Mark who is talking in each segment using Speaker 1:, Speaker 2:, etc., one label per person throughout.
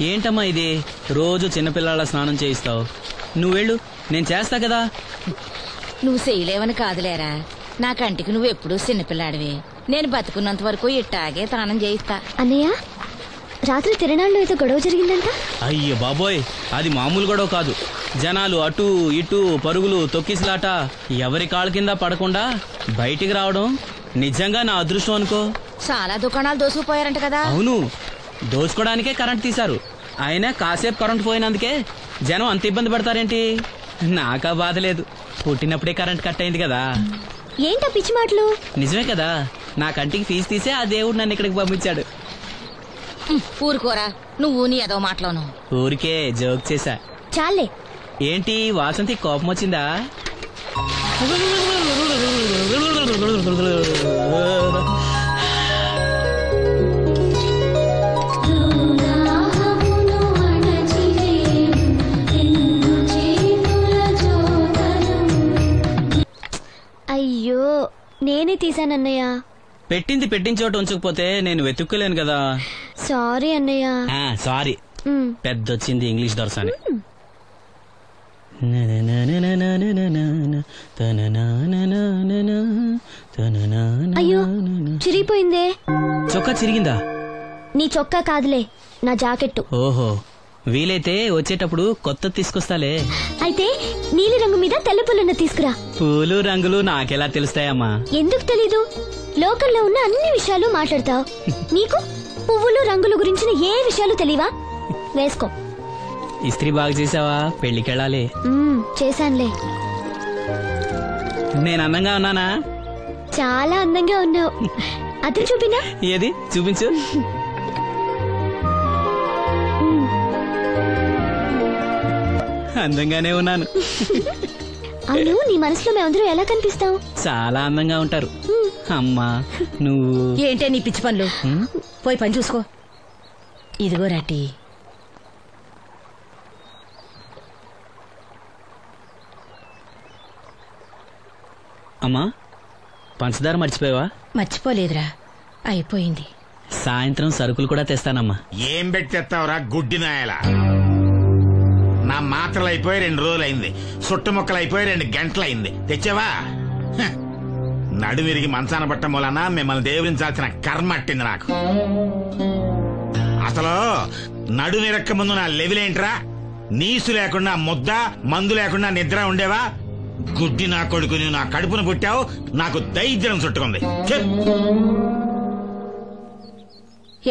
Speaker 1: ఏంటమ్మా ఇది? రోజు చిన్నపిల్లల స్నానం చేయిస్తావు. నువ్వు వెళ్ళు, నేను చేస్తా కదా.
Speaker 2: నువ్వు చేయలేవని కాదులేరా, నా కంటికి నువ్వు ఎప్పుడూ చిన్నపిల్లాడివి. నేను బతుకున్నంత వరకు ఇట్టాగే స్నానం చేయిస్తా.
Speaker 3: అన్నయ్య, రాత్రి తిరణాల్లో ఏదో గొడవ జరిగిందంట.
Speaker 1: అయ్యో బాబోయ్, అది మామూలు గొడవ కాదు. జనాలు అటు ఇటు పరుగులు, తొక్కిసలాట. ఎవరి కాళ్ళ కింద పడకుండా బయటికి రావడం నిజంగా నా అదృష్టం అనుకో.
Speaker 2: చాలా దుకాణాలు దోసుకుపోయారంట కదా.
Speaker 1: అవును, దోచుకోవడానికే కరెంట్ తీశారు. అయినా కాసేపు కరెంట్ పోయినందుకే జనం అంత ఇబ్బంది పడతారేంటి? నాకా బాధ లేదు, పుట్టినప్పుడే కరెంట్ కట్ అయింది కదా.
Speaker 3: ఏంటా పిచ్చి మాటలు?
Speaker 1: నిజమే కదా, నా కంటికి ఫీజు తీసే ఆ దేవుడు నన్ను ఇక్కడికి పంపించాడు.
Speaker 2: ఊరుకోరా, నువ్వు నీ ఏదో మాటలోను.
Speaker 1: ఊరికే జోక్ చేశా.
Speaker 3: చాలే.
Speaker 1: ఏంటి వాసంతి, కోపం వచ్చిందా?
Speaker 3: అయ్యో, నేనే తీసానన్నయ్య.
Speaker 1: పెట్టింది పెట్టిన చోట ఉంచకపోతే నేను వెతుక్కోలేను కదా.
Speaker 3: సారీ అన్నయ్య.
Speaker 1: సారీ. పెద్దొచ్చింది ఇంగ్లీష్ దొరసాని.
Speaker 3: అయ్యో, చిరిగిపోయిందే.
Speaker 1: చొక్కా చిరిగిందా?
Speaker 3: నీ చొక్కా కాదులే, నా జాకెట్టు.
Speaker 1: ఓహో, వీలైతే వచ్చేటప్పుడు కొత్త తీసుకొస్తాలే.
Speaker 3: అయితే నీలి రంగు మీద తెల్ల పుల్లన్న తీసుకురా.
Speaker 1: పూలు రంగులు నాకెలా తెలుస్తాయమ్మా?
Speaker 3: ఎందుకు తెలీదు? లోకల్లో ఉన్న అన్ని విషయాలు మాట్లాడతావు. నీకు పువ్వులు రంగుల గురించిన ఏ విషయాలు తెలియవా? వేసుకో.
Speaker 1: ఇస్త్రీ బాగా చేసావా? పెళ్లికెళ్ళాలి.
Speaker 3: చేశానులే.
Speaker 1: నేను అందంగా ఉన్నానా?
Speaker 3: చాలా అందంగా ఉన్నావు. అది చూపినా?
Speaker 1: ఏది చూపించు. అందంగానే ఉన్నాను.
Speaker 3: అవును, నీ మనసులో మేమందరూ ఎలా కనిపిస్తావు?
Speaker 1: చాలా అందంగా ఉంటారు. అమ్మా నువ్వు
Speaker 2: ఏంటే నీ పిచ్చి పనులు? పోయి పని చూసుకో. ఇదిగో రాటి.
Speaker 1: అమ్మా, పంచదార మర్చిపోయావా?
Speaker 2: మర్చిపోలేదురా, అయిపోయింది.
Speaker 1: సాయంత్రం సరుకులు కూడా తెస్తానమ్మా.
Speaker 4: ఏం పెట్టేస్తావురా గుడ్డి నాయలా? నా మాత్రలు అయిపోయి 2 రోజులైంది, సుట్టుముక్కలు అయిపోయి 2 గంటలైంది. తెచ్చావా? నడుమిరిగి మంచాన పట్ట మూలన మిమ్మల్ని దేవుడించాల్సిన కర్మ అట్టింది నాకు. అసలు నడుమిరక్క ముందు నా లెవెలేంట్రా? నీసు లేకుండా ముద్ద, మందు లేకుండా నిద్ర ఉండేవా? గుడ్డి నా కొడుకు, నువ్వు నా కడుపును పుట్టావు, నాకు దైద్యం చుట్టుకుంది.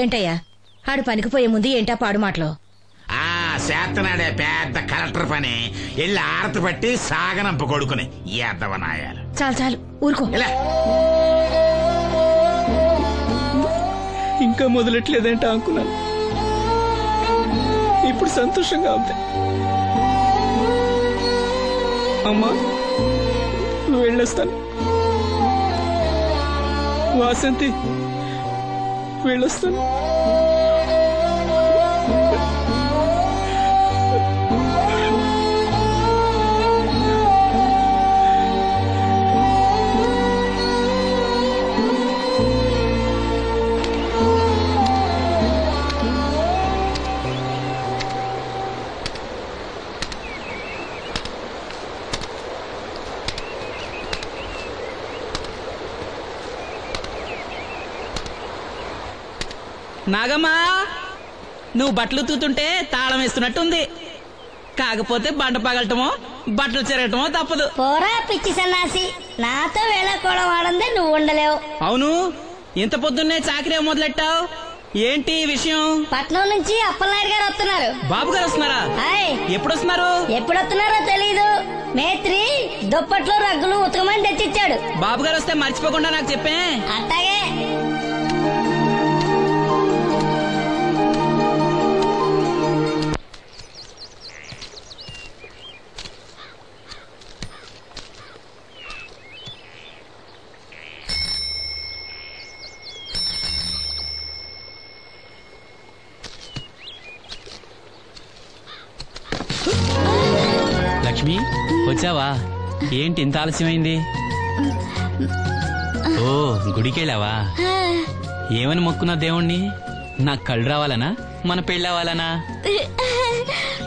Speaker 2: ఏంటయ్యా ఆడు పనికి పోయే ముందు ఏంటా పాడు మాటలు?
Speaker 4: చేతనాడే పెద్ద కలెక్టర్ పని. ఎల్లి ఆరతి పట్టి సాగనంప కొడుకుని ఎద్దవనాయాలు.
Speaker 2: చాలు చాలు, ఊరుకో.
Speaker 1: ఇంకా మొదలెట్లేదంటే అనుకున్నాను. ఇప్పుడు సంతోషంగా ఉంది. అమ్మా, నువ్వు వెళ్ళొస్తాను. వాసంతి, వెళ్ళొస్తాను. నాగమ్మా, నువ్వు బట్టలు తూతుంటే తాళం వేస్తున్నట్టుంది. కాకపోతే బండ పగలటమో బట్టలు చెరగటమో తప్పదు.
Speaker 5: పోరా పిచ్చి సన్నాసి, నాతో వేళకోవడం వాడందే నువ్వు ఉండలేవు.
Speaker 1: అవును, ఇంత పొద్దున్నే చాకరీ మొదలెట్టావు, ఏంటి విషయం?
Speaker 5: పట్నం నుంచి అప్పలనాయుడు గారు వస్తున్నారు.
Speaker 1: బాబు గారు వస్తున్నారా? ఎప్పుడు వస్తున్నారు?
Speaker 5: ఎప్పుడు వస్తున్నారో తెలీదు. మేత్రి దుప్పట్లు రగ్గులు ఉతకమని తెచ్చిచ్చాడు.
Speaker 1: బాబు గారు వస్తే మర్చిపోకుండా నాకు చెప్పే.
Speaker 5: అట్టాగే.
Speaker 1: లక్ష్మి, వచ్చావా? ఏంటి ఇంత ఆలస్యమైంది? ఓ, గుడికెళ్ళావా? ఏమని మొక్కున్నా దేవుణ్ణి? నాకు కళ్ళు రావాలనా? మన పెళ్ళి అవ్వాలనా?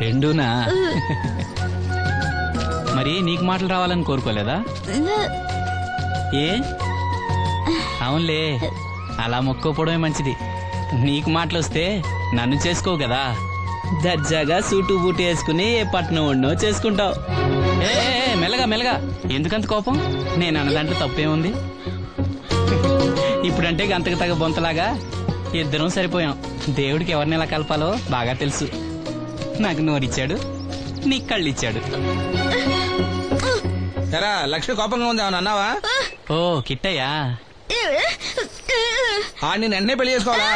Speaker 1: రెండూనా? మరి నీకు మాటలు రావాలని కోరుకోలేదా? ఏ అవునులే, అలా మొక్కోపోవడమే మంచిది. నీకు మాటలు వస్తే నన్ను చేసుకోవు కదా, దర్జాగా సూటు బూటు వేసుకుని ఏ పట్నం ఉండో చేసుకుంటావు. ఏ మెల్లగా మెల్లగా, ఎందుకంత కోపం? నేను అన్న దాంట్లో తప్పేముంది? ఇప్పుడంటే గంతకు తగ్గ బొంతలాగా ఇద్దరం సరిపోయాం. దేవుడికి ఎవరిని ఎలా కలపాలో బాగా తెలుసు. నాకు నోరిచ్చాడు, నీకు కళ్ళు ఇచ్చాడు.
Speaker 6: ఎరా లక్ష్మి కోపంగా ఉంది ఏమన్నా అన్నావా?
Speaker 1: ఓ కిట్టయ్యా,
Speaker 6: నేను వెంటనే పెళ్లి చేసుకోవాలా?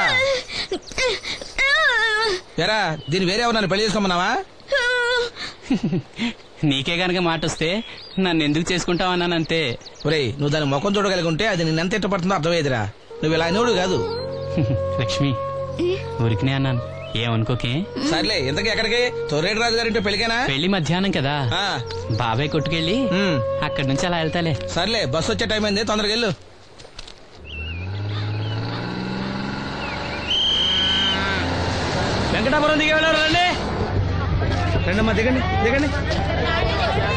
Speaker 6: ఎరా దీన్ని వేరే ఎవరు నన్ను పెళ్లి చేసుకోమన్నావా?
Speaker 1: నీకే గనక మాట వస్తే నన్ను ఎందుకు చేసుకుంటావన్నానంతే.
Speaker 6: ఒరేయ్ నువ్వు దాని ముఖం చూడగలిగి ఉంటే అది నిన్నెంత ఇష్టపడుతుందో అర్థమయ్యేదిరా. నువ్వు ఇలా అయినోడు కాదు.
Speaker 1: లక్ష్మి ఊరికినే అన్నాను, ఏమనుకోకే.
Speaker 6: సర్లే ఇంతకీ ఎక్కడికి? తొర్రేటి రాజు గారింటే పెళ్లికేనా?
Speaker 1: పెళ్లి మధ్యాహ్నం కదా, బాబాయ్ కొట్టుకెళ్ళి అక్కడి నుంచి అలా వెళ్తాలే.
Speaker 6: సర్లే బస్సు వచ్చే టైం అయింది, తొందరగా వెళ్ళు.
Speaker 7: వెంకటాపురం దిగే వెళ్ళారు. రండి రండమ్మా, దిగండి దిగండి.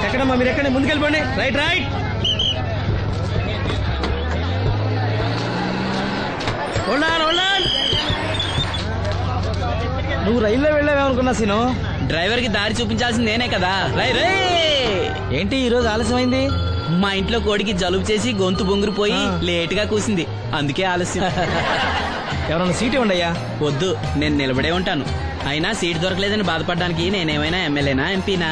Speaker 7: ఎక్కడమ్మా మీరు? ఎక్కండి, ముందుకెళ్ళిపోండి. Right right. నువ్వు రైల్లో వెళ్ళావేమనుకున్నా సీను.
Speaker 1: డ్రైవర్ కి దారి చూపించాల్సింది నేనే కదా. రై రే.
Speaker 7: ఏంటి ఈ రోజు ఆలస్యమైంది?
Speaker 1: మా ఇంట్లో కోడికి జలుబు చేసి గొంతు బొంగురుపోయి లేట్ గా కూసింది, అందుకే ఆలస్యం.
Speaker 7: ఎవరన్నా సీట్ ఇవ్వండి అయ్యా.
Speaker 1: వద్దు, నేను నిలబడే ఉంటాను. అయినా సీట్ దొరకలేదని బాధపడడానికి నేనేమైనా ఎమ్మెల్యేనా ఎంపీనా?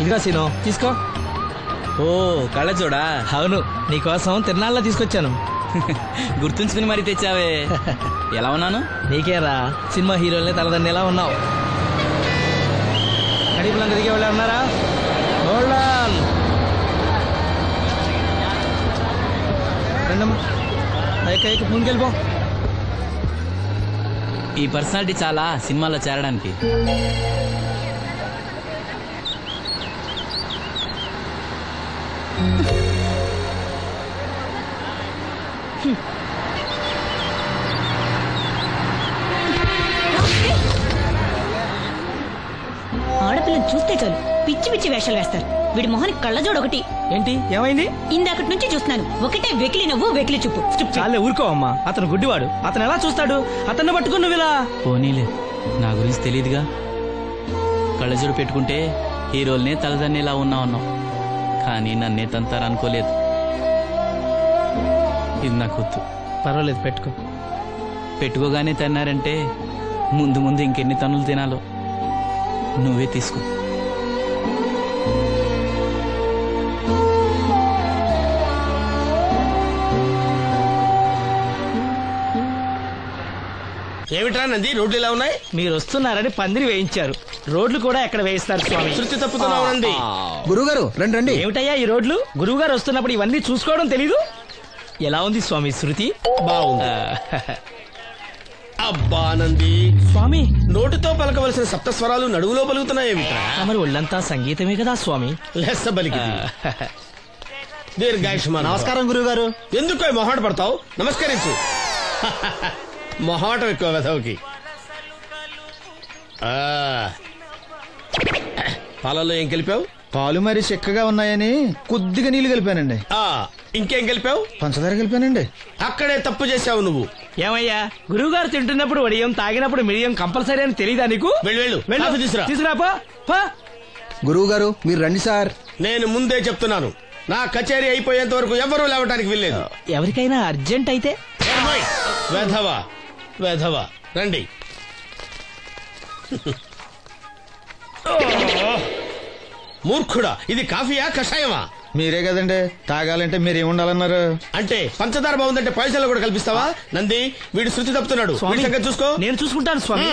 Speaker 7: ఇదిగా సీను తీసుకో.
Speaker 1: ఓ కళ్ళజోడా?
Speaker 7: అవును, నీకోసం తిరునాళ్ళ తీసుకొచ్చాను.
Speaker 1: గుర్తుంచుకుని మరి తెచ్చావే. ఎలా ఉన్నాను?
Speaker 7: నీకేరా, సినిమా హీరోలనే తలదండి ఎలా ఉన్నావు. కడిపులంక దిగే వాళ్ళు ఉన్నారా? రండమ్మా, ముందుకెళ్ళిపో.
Speaker 1: ఈ పర్సనాలిటీ చాలా సినిమాలో చేరడానికి.
Speaker 5: ఆడపిల్లని చూస్తే చాలు పిచ్చి పిచ్చి వేషాలు వేస్తారు. వీడి మొహానికి కళ్ళజోడు ఒకటి.
Speaker 7: ఏంటి ఏమైంది?
Speaker 5: ఇందాకటి నుంచి చూస్తున్నాను, ఒకటే వెకిలి నవ్వు వెకిలి చూపు.
Speaker 7: చాలే ఊరుకో అమ్మా, అతను గుడ్డివాడు. అతను ఎలా చూస్తాడు? అతన్ని పట్టుకుని నువ్వు ఇలా.
Speaker 1: పోనీలే, నా గురించి తెలియదుగా. కళ్ళజోడు పెట్టుకుంటే హీరోల్నే తలదన్నేలా ఉన్నావు, కానీ నన్నే తంతారనుకోలేదు. ఇది నాకు వద్దు.
Speaker 7: పర్వాలేదు పెట్టుకో.
Speaker 1: పెట్టుకోగానే తిన్నారంటే ముందు ముందు ఇంకెన్ని తన్నులు తినాలో నువ్వే తీసుకో.
Speaker 6: ఏమిట్రా నంది, రోడ్లు ఇలా ఉన్నాయి?
Speaker 7: మీరు వస్తున్నారని పందిరి వేయించారు. రోడ్లు కూడా ఎక్కడ వేయిస్తారు స్వామి?
Speaker 6: శృతి తప్పుతున్నావు నంది.
Speaker 8: గురుగారు రండి రండి.
Speaker 7: ఏమిటయ్యా ఈ రోడ్లు? గురువు గారు వస్తున్నప్పుడు ఇవన్నీ చూసుకోవడం తెలీదు? ఎలా ఉంది స్వామి శృతి?
Speaker 6: బాగుంది. అబ్బా నంది,
Speaker 7: స్వామి
Speaker 6: నోటితో పలకవలసిన సప్తస్వరాలు నడువులో పలుకుతున్నాయేమిట్రా?
Speaker 7: మరి ఒళ్ళంతా సంగీతమే కదా స్వామి.
Speaker 6: లెస్స బలికి దీర్ఘాయుష్మాన్.
Speaker 8: నమస్కారం గురుగారు.
Speaker 6: ఎందుకో మొహాట పడతావు? నమస్కరించు. మొహాటం ఎక్కువ వెధవుకి. పాలల్లో ఏం కలిపావు?
Speaker 8: పాలు మరి చిక్కగా ఉన్నాయని కొద్దిగా నీళ్లు కలిపానండి.
Speaker 6: ఇంకేం కలిపావు?
Speaker 8: పంచదార కలిపానండి.
Speaker 6: అక్కడే తప్పు చేసావు నువ్వు.
Speaker 7: ఏమయ్యా, గురువు గారు తింటున్నప్పుడు వడియం, తాగినప్పుడు మిడియం కంపల్సరీ అని తెలీదా నీకు?
Speaker 6: వెళ్ళు వెళ్ళు,
Speaker 7: తీసుకురాపో.
Speaker 8: గురువు గారు మీరు రండి సార్.
Speaker 6: నేను ముందే చెప్తున్నాను, నా కచేరీ అయిపోయేంత వరకు ఎవరూ లేవటానికి వెళ్ళలేదు.
Speaker 7: ఎవరికైనా అర్జెంట్ అయితే
Speaker 6: వెధవా వెధవా రండి. మూర్ఖుడా, ఇది కాఫీయా కషాయమా?
Speaker 8: మీరే కదండి తాగాలంటే మీరేముండాలన్నారు?
Speaker 6: అంటే పంచదార బాగుందంటే పైసలు కూడా కల్పిస్తావా? నంది, వీడు శృతి తప్పుతున్నాడు. చూసుకో.
Speaker 7: నేను చూసుకుంటాను స్వామి.